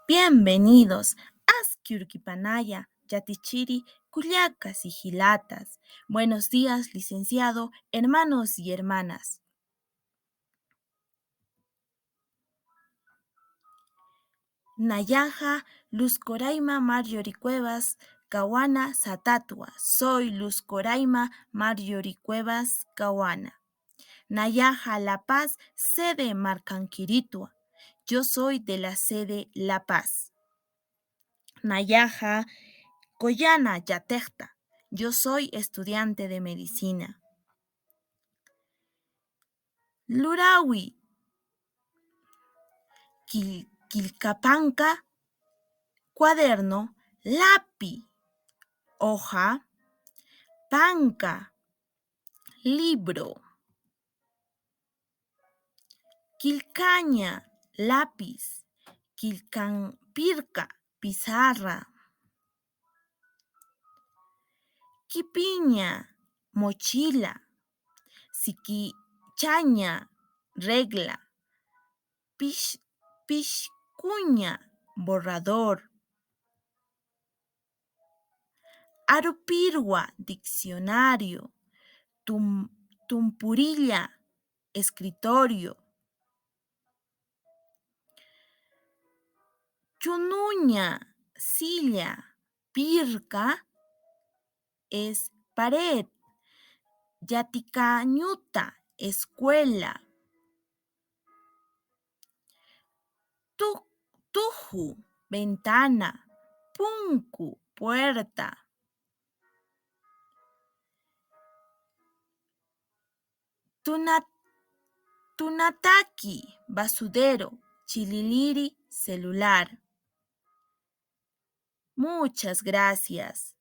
Bienvenidos. Askiurkipanaya, Yatichiri, Cuyacas y Gilatas. Buenos días, licenciado, hermanos y hermanas. Nayaja, Luz Coraima Marjorie Cuevas, Cahuana Satatua. Soy Luz Coraima Marjorie Cuevas, Cahuana. Nayaja La Paz, sede Marcanquiritua. Yo soy de la sede La Paz. Nayaja Coyana Yatecta. Yo soy estudiante de medicina. Lurawi Quilcapanca, cuaderno, lápiz, hoja, panca, libro. Quilcaña, lápiz. Quilcanpirca, pizarra. Quipiña, mochila. Siquichaña, regla. Pishcuña, borrador. Arupirwa, diccionario. Tumpurilla, escritorio. Chunuña, silla. Pirca es pared. Yaticañuta, escuela. Tuju, ventana. Punku, puerta. Tunataki, basurero. Chililiri, celular. Muchas gracias.